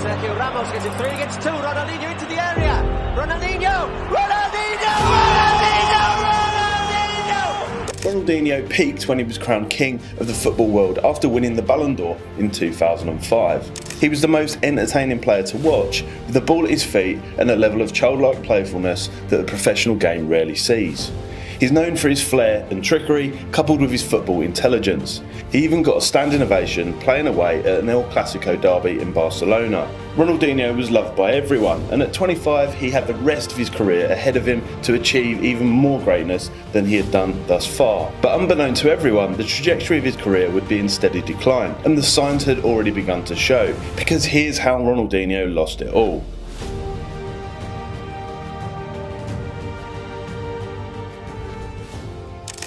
Sergio Ramos gets it 3 against 2. Ronaldinho into the area. Ronaldinho! Ronaldinho! Ronaldinho! Ronaldinho! Ronaldinho peaked when he was crowned king of the football world after winning the Ballon d'Or in 2005. He was the most entertaining player to watch, with the ball at his feet and a level of childlike playfulness that the professional game rarely sees. He's known for his flair and trickery, coupled with his football intelligence. He even got a standing ovation playing away at an El Clasico derby in Barcelona. Ronaldinho was loved by everyone, and at 25 he had the rest of his career ahead of him to achieve even more greatness than he had done thus far. But unbeknown to everyone, the trajectory of his career would be in steady decline, and the signs had already begun to show, because here's how Ronaldinho lost it all.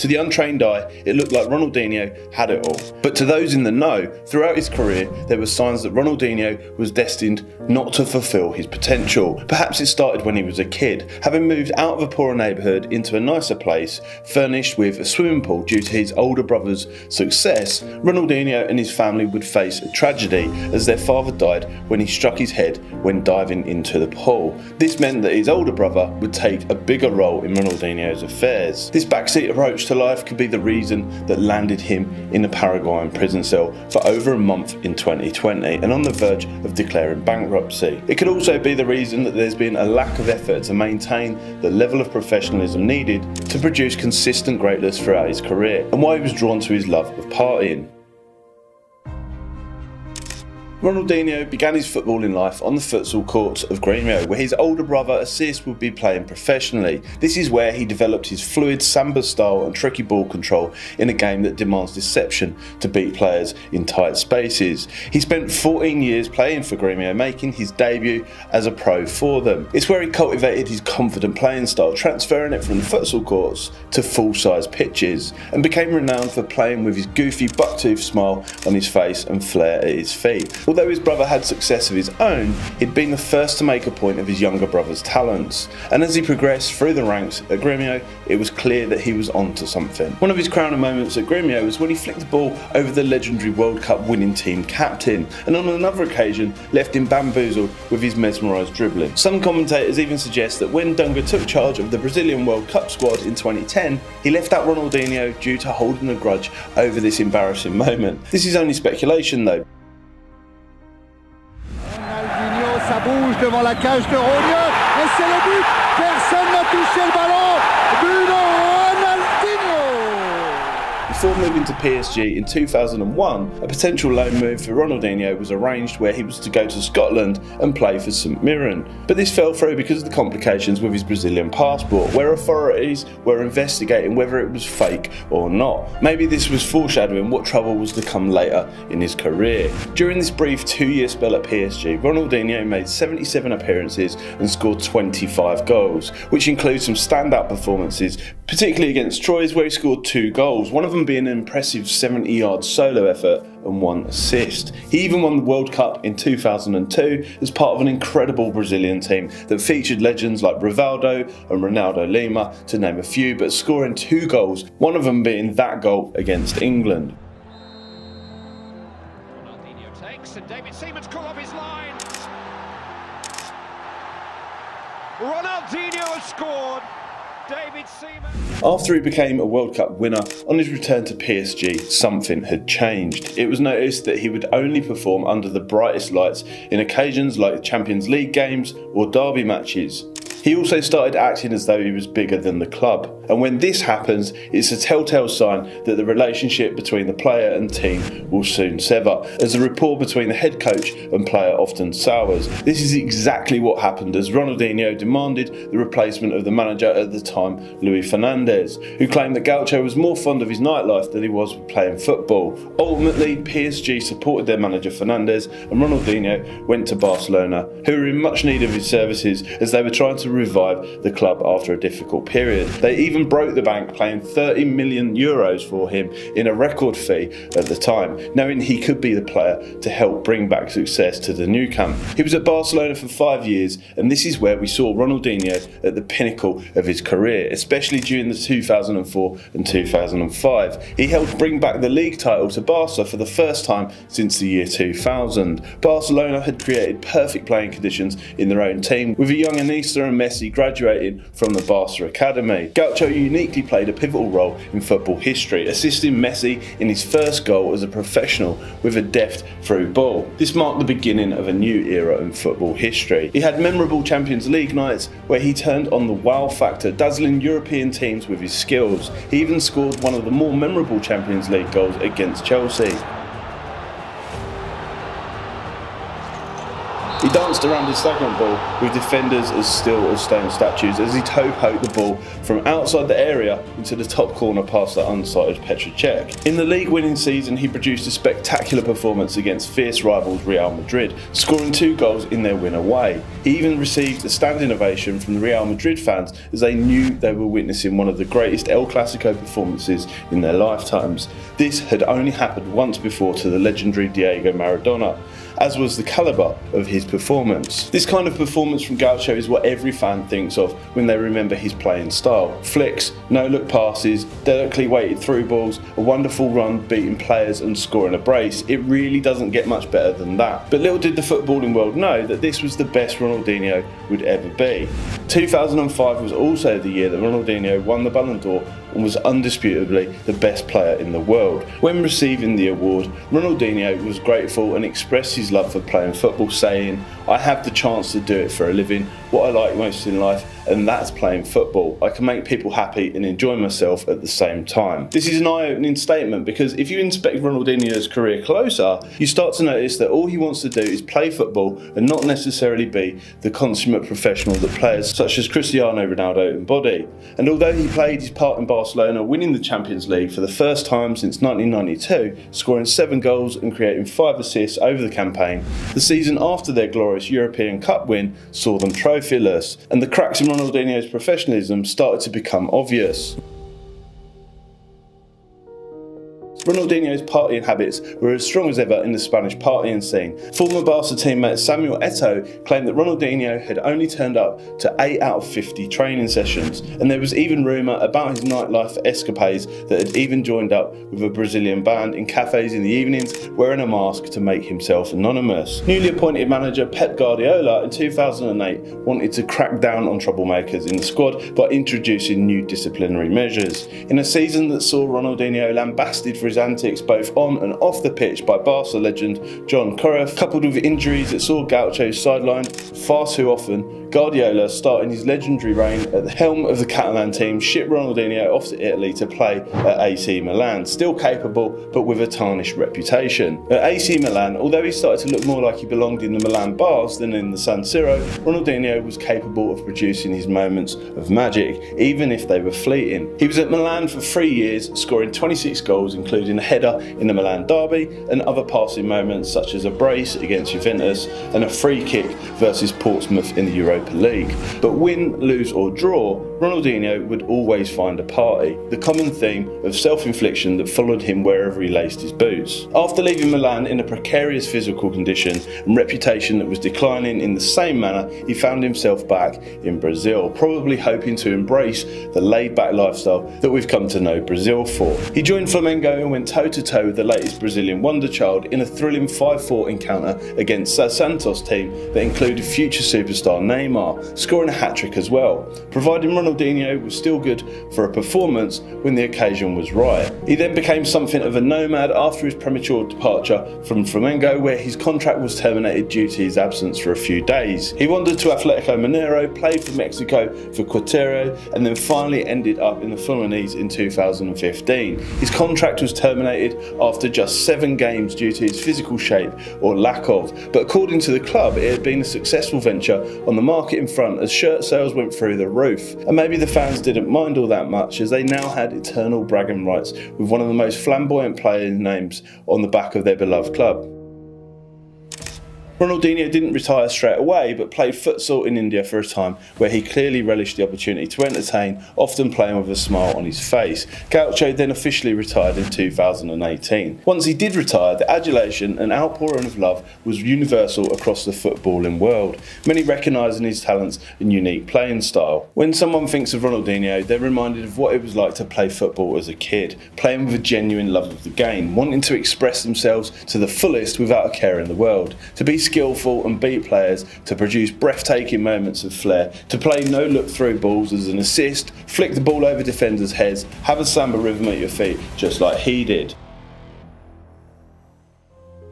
To the untrained eye, it looked like Ronaldinho had it all. But to those in the know, throughout his career, there were signs that Ronaldinho was destined not to fulfil his potential. Perhaps it started when he was a kid, having moved out of a poorer neighbourhood into a nicer place, furnished with a swimming pool due to his older brother's success. Ronaldinho and his family would face a tragedy as their father died when he struck his head when diving into the pool. This meant that his older brother would take a bigger role in Ronaldinho's affairs. This backseat approach to life could be the reason that landed him in a Paraguayan prison cell for over a month in 2020 and on the verge of declaring bankruptcy. It could also be the reason that there's been a lack of effort to maintain the level of professionalism needed to produce consistent greatness throughout his career, and why he was drawn to his love of partying. Ronaldinho began his footballing life on the futsal courts of Grêmio, where his older brother Assis would be playing professionally. This is where he developed his fluid samba style and tricky ball control in a game that demands deception to beat players in tight spaces. He spent 14 years playing for Grêmio, making his debut as a pro for them. It's where he cultivated his confident playing style, transferring it from the futsal courts to full-size pitches, and became renowned for playing with his goofy bucktooth smile on his face and flair at his feet. Although his brother had success of his own, he'd been the first to make a point of his younger brother's talents. And as he progressed through the ranks at Grêmio, it was clear that he was onto something. One of his crowning moments at Grêmio was when he flicked the ball over the legendary World Cup winning team captain, and on another occasion left him bamboozled with his mesmerised dribbling. Some commentators even suggest that when Dunga took charge of the Brazilian World Cup squad in 2010, he left out Ronaldinho due to holding a grudge over this embarrassing moment. This is only speculation though. Ça bouge devant la cage de Ronaldinho et c'est le but. Personne n'a touché le ballon. But Ronaldinho. Before moving to PSG in 2001, a potential loan move for Ronaldinho was arranged where he was to go to Scotland and play for St Mirren. But this fell through because of the complications with his Brazilian passport, where authorities were investigating whether it was fake or not. Maybe this was foreshadowing what trouble was to come later in his career. During this brief 2-year spell at PSG, Ronaldinho made 77 appearances and scored 25 goals, which includes some standout performances, particularly against Troyes, where he scored 2 goals, one of them being an impressive 70-yard solo effort and 1 assist. He even won the World Cup in 2002 as part of an incredible Brazilian team that featured legends like Rivaldo and Ronaldo Lima, to name a few, but scoring 2 goals, one of them being that goal against England. Ronaldinho takes and David Seaman's caught off his line. Ronaldinho has scored. David Seaman. After he became a World Cup winner, on his return to PSG, something had changed. It was noticed that he would only perform under the brightest lights in occasions like Champions League games or derby matches. He also started acting as though he was bigger than the club. And when this happens, it's a telltale sign that the relationship between the player and team will soon sever, as the rapport between the head coach and player often sours. This is exactly what happened as Ronaldinho demanded the replacement of the manager at the time, Luis Fernandez, who claimed that Gaucho was more fond of his nightlife than he was with playing football. Ultimately, PSG supported their manager Fernandez, and Ronaldinho went to Barcelona, who were in much need of his services as they were trying to revive the club after a difficult period. They even even broke the bank, paying €30 million for him in a record fee at the time, knowing he could be the player to help bring back success to the Nou Camp. He was at Barcelona for 5 years, and this is where we saw Ronaldinho at the pinnacle of his career, especially during the 2004 and 2005. He helped bring back the league title to Barca for the first time since the year 2000. Barcelona had created perfect playing conditions in their own team, with a young Iniesta and Messi graduating from the Barca academy. Gaucho uniquely played a pivotal role in football history, assisting Messi in his first goal as a professional with a deft through ball. This marked the beginning of a new era in football history. He had memorable Champions League nights where he turned on the wow factor, dazzling European teams with his skills. He even scored one of the more memorable Champions League goals against Chelsea. He danced around his stagnant ball with defenders as still as stone statues as he toe-poked the ball from outside the area into the top corner past the unsighted Petr Cech. In the league-winning season, he produced a spectacular performance against fierce rivals Real Madrid, scoring 2 goals in their win away. He even received a standing ovation from the Real Madrid fans as they knew they were witnessing one of the greatest El Clasico performances in their lifetimes. This had only happened once before to the legendary Diego Maradona, as was the calibre of his performance. This kind of performance from Gaucho is what every fan thinks of when they remember his playing style. Flicks, no-look passes, delicately weighted through balls, a wonderful run beating players and scoring a brace. It really doesn't get much better than that. But little did the footballing world know that this was the best Ronaldinho would ever be. 2005 was also the year that Ronaldinho won the Ballon d'Or and was undisputably the best player in the world. When receiving the award, Ronaldinho was grateful and expressed his love for playing football, saying, "I have the chance to do it for a living, what I like most in life, and that's playing football. I can make people happy and enjoy myself at the same time." This is an eye-opening statement because if you inspect Ronaldinho's career closer, you start to notice that all he wants to do is play football and not necessarily be the consummate professional that players such as Cristiano Ronaldo embody. And although he played his part in Barcelona winning the Champions League for the first time since 1992, scoring 7 goals and creating 5 assists over the campaign, the season after their glorious European Cup win saw them trophyless, and the cracks in Ronaldinho's professionalism started to become obvious. Ronaldinho's partying habits were as strong as ever in the Spanish partying scene. Former Barca teammate Samuel Eto'o claimed that Ronaldinho had only turned up to 8 out of 50 training sessions, and there was even rumour about his nightlife escapades that had even joined up with a Brazilian band in cafes in the evenings, wearing a mask to make himself anonymous. Newly appointed manager Pep Guardiola in 2008 wanted to crack down on troublemakers in the squad by introducing new disciplinary measures. In a season that saw Ronaldinho lambasted for his antics both on and off the pitch by Barca legend John Cruyff, coupled with injuries that saw Gaucho sidelined far too often, Guardiola, starting his legendary reign at the helm of the Catalan team, shipped Ronaldinho off to Italy to play at AC Milan, still capable but with a tarnished reputation. At AC Milan, although he started to look more like he belonged in the Milan bars than in the San Siro, Ronaldinho was capable of producing his moments of magic, even if they were fleeting. He was at Milan for 3 years, scoring 26 goals, including a header in the Milan derby and other passing moments such as a brace against Juventus and a free kick versus Portsmouth in the Europa League. But win, lose or draw, Ronaldinho would always find a party, the common theme of self-infliction that followed him wherever he laced his boots. After leaving Milan in a precarious physical condition and reputation that was declining in the same manner, he found himself back in Brazil, probably hoping to embrace the laid-back lifestyle that we've come to know Brazil for. He joined Flamengo and went toe-to-toe with the latest Brazilian wonder child in a thrilling 5-4 encounter against a Santos team that included future superstar Neymar, scoring a hat-trick as well, providing Ronaldinho was still good for a performance when the occasion was right. He then became something of a nomad after his premature departure from Flamengo, where his contract was terminated due to his absence for a few days. He wandered to Atletico Mineiro, played for Mexico for Querétaro, and then finally ended up in the Fluminense in 2015. His contract was terminated after just 7 games due to his physical shape or lack of, but according to the club it had been a successful venture on the market in front as shirt sales went through the roof, and maybe the fans didn't mind all that much as they now had eternal bragging rights with one of the most flamboyant player names on the back of their beloved club. Ronaldinho didn't retire straight away, but played futsal in India for a time where he clearly relished the opportunity to entertain, often playing with a smile on his face. Gaucho then officially retired in 2018. Once he did retire, the adulation and outpouring of love was universal across the footballing world, many recognising his talents and unique playing style. When someone thinks of Ronaldinho, they're reminded of what it was like to play football as a kid, playing with a genuine love of the game, wanting to express themselves to the fullest without a care in the world, to be skillful and beat players, to produce breathtaking moments of flair, to play no-look through balls as an assist, flick the ball over defenders' heads, have a samba rhythm at your feet just like he did.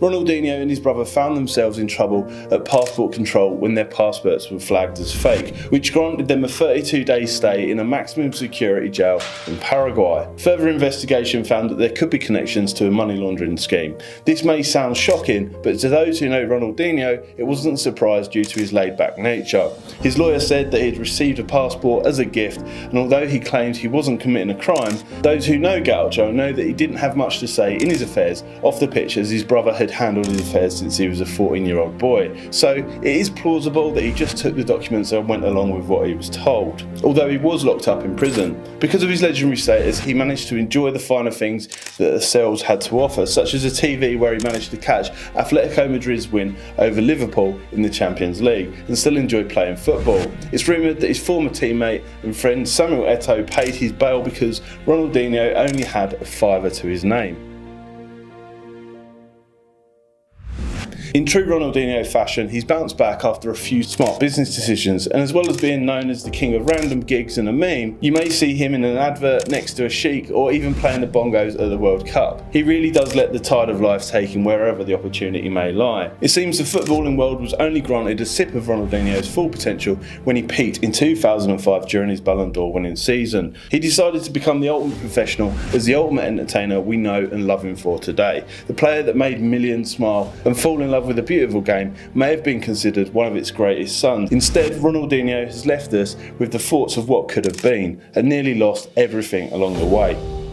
Ronaldinho and his brother found themselves in trouble at passport control when their passports were flagged as fake, which granted them a 32-day stay in a maximum security jail in Paraguay. Further investigation found that there could be connections to a money laundering scheme. This may sound shocking, but to those who know Ronaldinho, it wasn't a surprise due to his laid-back nature. His lawyer said that he had received a passport as a gift, and although he claimed he wasn't committing a crime, those who know Gaucho know that he didn't have much to say in his affairs off the pitch, as his brother had handled his affairs since he was a 14-year-old boy. So it is plausible that he just took the documents and went along with what he was told, although he was locked up in prison. Because of his legendary status, he managed to enjoy the finer things that the cells had to offer, such as a TV where he managed to catch Atletico Madrid's win over Liverpool in the Champions League and still enjoy playing football. It's rumoured that his former teammate and friend Samuel Eto'o paid his bail because Ronaldinho only had a fiver to his name. In true Ronaldinho fashion, he's bounced back after a few smart business decisions, and as well as being known as the king of random gigs and a meme, you may see him in an advert next to a sheik or even playing the bongos at the World Cup. He really does let the tide of life take him wherever the opportunity may lie. It seems the footballing world was only granted a sip of Ronaldinho's full potential when he peaked in 2005 during his Ballon d'Or winning season. He decided to become the ultimate professional as the ultimate entertainer we know and love him for today. The player that made millions smile and fall in love with a beautiful game may have been considered one of its greatest sons. Instead, Ronaldinho has left us with the thoughts of what could have been and nearly lost everything along the way.